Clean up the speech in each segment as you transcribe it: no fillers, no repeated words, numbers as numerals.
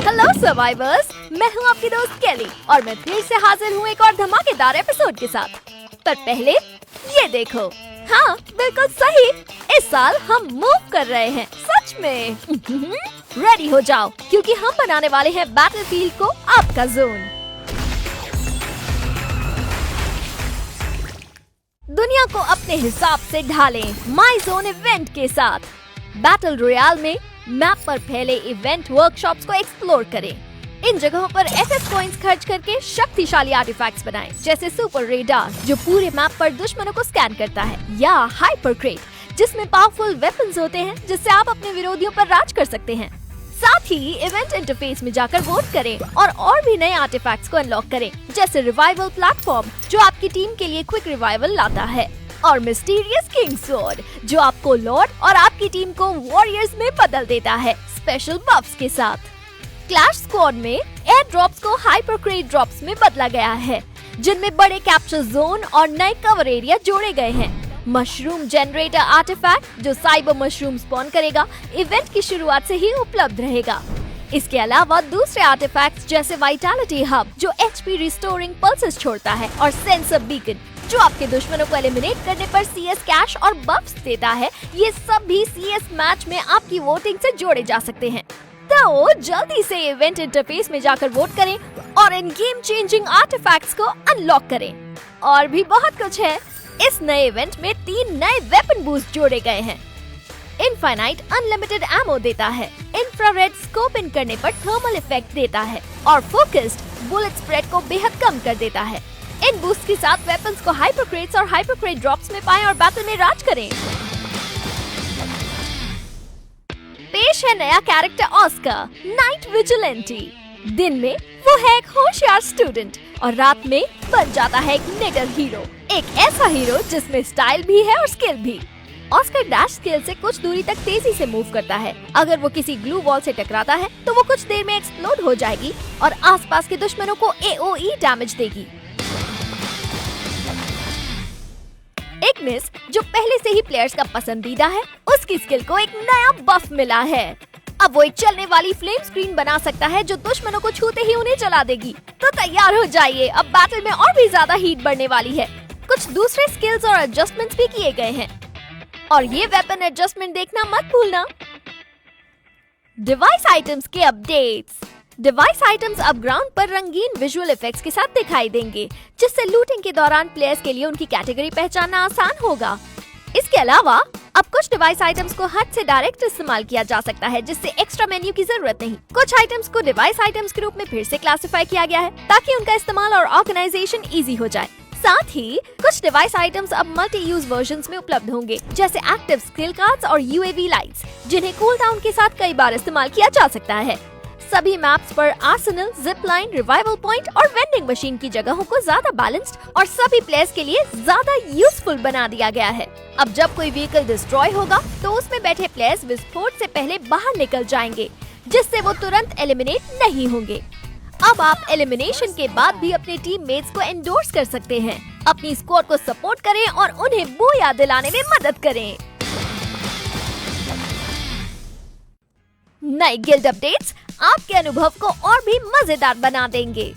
Hello survivors, मैं हूँ आपकी दोस्त केली और मैं फिर से हाजिर हूँ एक और धमाकेदार एपिसोड के साथ। पर पहले ये देखो, हाँ बिल्कुल सही, इस साल हम मूव कर रहे हैं, सच में। रेडी हो जाओ क्योंकि हम बनाने वाले हैं बैटलफील्ड को आपका जोन। दुनिया को अपने हिसाब से ढालें माई जोन इवेंट के साथ। बैटल रॉयल में मैप पर फैले इवेंट वर्कशॉप्स को एक्सप्लोर करें। इन जगहों पर एफएफ कॉइंस खर्च करके शक्तिशाली आर्टिफैक्ट्स बनाएं, जैसे सुपर रेडार जो पूरे मैप पर दुश्मनों को स्कैन करता है, या हाइपर क्रेट जिसमें पावरफुल वेपन्स होते हैं जिससे आप अपने विरोधियों पर राज कर सकते हैं। साथ ही इवेंट इंटरफेस में जाकर वोट करें और भी नए आर्टिफैक्ट्स को अनलॉक करें, जैसे रिवाइवल प्लेटफॉर्म जो आपकी टीम के लिए क्विक रिवाइवल लाता है, और मिस्टीरियस किंग स्वॉर्ड जो आपको लॉर्ड और आपकी टीम को वॉरियर्स में बदल देता है स्पेशल बफ्स के साथ। क्लैश स्क्वाड में एयर ड्रॉप्स को हाइपर क्रेट ड्रॉप्स में बदला गया है, जिनमें बड़े कैप्चर जोन और नए कवर एरिया जोड़े गए हैं। मशरूम जनरेटर आर्टिफैक्ट जो साइबर मशरूम स्पॉन करेगा, इवेंट की शुरुआत से ही उपलब्ध रहेगा। इसके अलावा दूसरे आर्टिफैक्ट्स जैसे वाइटैलिटी हब जो एचपी रिस्टोरिंग पल्सेस छोड़ता है, और सेंसर बीकन जो आपके दुश्मनों को एलिमिनेट करने पर सीएस कैश और बफ्स देता है, ये सब भी सीएस मैच में आपकी वोटिंग से जोड़े जा सकते हैं। तो जल्दी से इवेंट इंटरफेस में जाकर वोट करें और इन गेम चेंजिंग आर्टिफैक्ट्स को अनलॉक करें। और भी बहुत कुछ है। इस नए इवेंट में 3 नए वेपन बूस्ट जोड़े गए हैं। इनफाइनाइट अनलिमिटेड एमो देता है, इंफ्रारेड स्कोप इन करने पर थर्मल इफेक्ट देता है, और फोकस्ड बुलेट स्प्रेड को बेहद कम कर देता है। इन बूस्ट के साथ वेपन्स को हाइपर क्रेट्स और हाइपर क्रेट ड्रॉप्स में पाएं और बैटल में राज करें। पेश है नया कैरेक्टर ऑस्कर, नाइट विजिलेंटी। दिन में वो है एक होशियार स्टूडेंट और रात में बन जाता है एक नेटर हीरो, एक ऐसा हीरो जिसमें स्टाइल भी है और स्किल भी। ऑस्कर डैश स्किल से कुछ दूरी तक तेजी से मूव करता है। अगर वो किसी ग्लू वॉल से टकराता है तो वो कुछ देर में एक्सप्लोड हो जाएगी और आसपास के दुश्मनों को एओई डैमेज देगी। इग्निस जो पहले से ही प्लेयर्स का पसंदीदा है, उसकी स्किल को एक नया बफ मिला है। अब वो एक चलने वाली फ्लेम स्क्रीन बना सकता है जो दुश्मनों को छूते ही उन्हें जला देगी। तो तैयार हो जाइए, अब बैटल में और भी ज्यादा हीट बढ़ने वाली है। कुछ दूसरे स्किल्स और एडजस्टमेंट्स भी किए गए हैं, और ये वेपन एडजस्टमेंट देखना मत भूलना। डिवाइस आइटम्स के अपडेट्स। डिवाइस आइटम्स अब ग्राउंड पर रंगीन विजुअल इफेक्ट्स के साथ दिखाई देंगे, जिससे लूटिंग के दौरान प्लेयर्स के लिए उनकी कैटेगरी पहचानना आसान होगा। इसके अलावा अब कुछ डिवाइस आइटम्स को हद से डायरेक्ट इस्तेमाल किया जा सकता है, जिससे एक्स्ट्रा मेन्यू की जरूरत नहीं। कुछ आइटम्स को डिवाइस आइटम्स के रूप में फिर से क्लासिफाई किया गया है ताकि उनका इस्तेमाल और ऑर्गेनाइजेशन इजी हो जाए। साथ ही कुछ डिवाइस आइटम्स अब मल्टी यूज वर्जन्स में उपलब्ध होंगे, जैसे एक्टिव स्किल कार्ड्स और यूएवी लाइट्स, जिन्हें कूल डाउन के साथ कई बार इस्तेमाल किया जा सकता है। सभी मैप्स पर Arsenal, zip line, revival point और वेंडिंग मशीन की जगहों को ज्यादा बैलेंस्ड और सभी प्लेयर्स के लिए ज्यादा यूजफुल बना दिया गया है। अब जब कोई व्हीकल डिस्ट्रॉय होगा तो उसमें बैठे प्लेयर्स विस्फोट से पहले बाहर निकल जाएंगे, जिससे वो तुरंत एलिमिनेट नहीं होंगे। अब आप एलिमिनेशन के बाद भी अपने टीममेट्स को एंडोर्स कर सकते हैं, अपनी स्क्वाड को सपोर्ट करें और उन्हें बूया दिलाने में मदद करें। नए गिल्ड अपडेट्स आपके अनुभव को और भी मजेदार बना देंगे।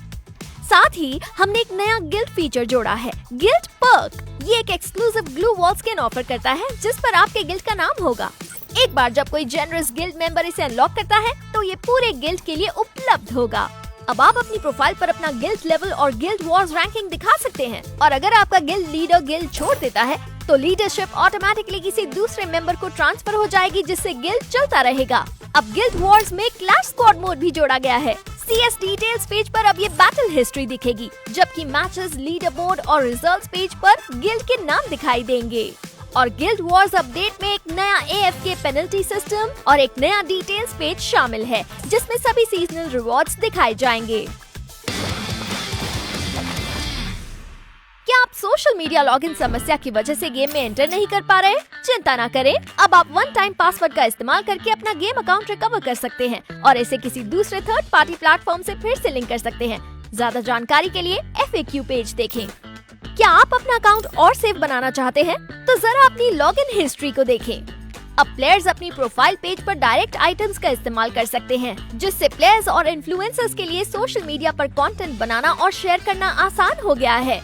साथ ही हमने एक नया गिल्ड फीचर जोड़ा है, गिल्ड पर्क। ये एक exclusive glue wall skin offer करता है, जिस पर आपके गिल्ड का नाम होगा। एक बार जब कोई जेनरस गिल्ड मेंबर इसे अनलॉक करता है तो ये पूरे गिल्ड के लिए उपलब्ध होगा। अब आप अपनी प्रोफाइल पर अपना गिल्ड लेवल और गिल्ड वॉर्स रैंकिंग दिखा सकते हैं, और अगर आपका गिल्ड लीडर गिल्ड छोड़ देता है तो लीडरशिप ऑटोमेटिकली किसी दूसरे मेंबर को ट्रांसफर हो जाएगी, जिससे गिल्ड चलता रहेगा। अब गिल्ड वॉर्स में क्लैश स्क्वाड मोड भी जोड़ा गया है। सीएस डिटेल्स पेज पर अब ये बैटल हिस्ट्री दिखेगी, जबकि मैचेस, लीडर बोर्ड और रिजल्ट्स पेज पर गिल्ड के नाम दिखाई देंगे। और गिल्ड वॉर्स अपडेट में एक नया एएफके पेनल्टी सिस्टम और एक नया डिटेल्स पेज शामिल है, जिसमें सभी सीजनल रिवॉर्ड्स दिखाए जाएंगे। क्या आप सोशल मीडिया लॉगिन समस्या की वजह से गेम में एंटर नहीं कर पा रहे? चिंता ना करें, अब आप वन टाइम पासवर्ड का इस्तेमाल करके अपना गेम अकाउंट रिकवर कर सकते हैं और इसे किसी दूसरे थर्ड पार्टी प्लेटफॉर्म से फिर से लिंक कर सकते हैं। ज्यादा जानकारी के लिए FAQ पेज देखें। क्या आप अपना अकाउंट और सेफ बनाना चाहते हैं? तो जरा अपनी लॉगिन हिस्ट्री को देखें। अब प्लेयर्स अपनी प्रोफाइल पेज पर डायरेक्ट आइटम्स का इस्तेमाल कर सकते हैं, जिससे प्लेयर्स और इन्फ्लुएंसर्स के लिए सोशल मीडिया पर कंटेंट बनाना और शेयर करना आसान हो गया है।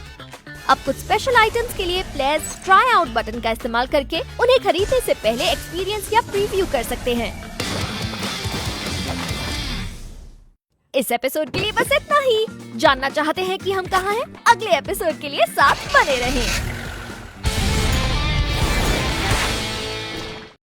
अब कुछ स्पेशल आइटम्स के लिए प्लेयर्स ट्राई आउट बटन का इस्तेमाल करके उन्हें खरीदने से पहले एक्सपीरियंस या प्रीव्यू कर सकते हैं। इस एपिसोड के लिए बस इतना ही। जानना चाहते हैं कि हम कहाँ हैं? अगले एपिसोड के लिए साथ बने रहें।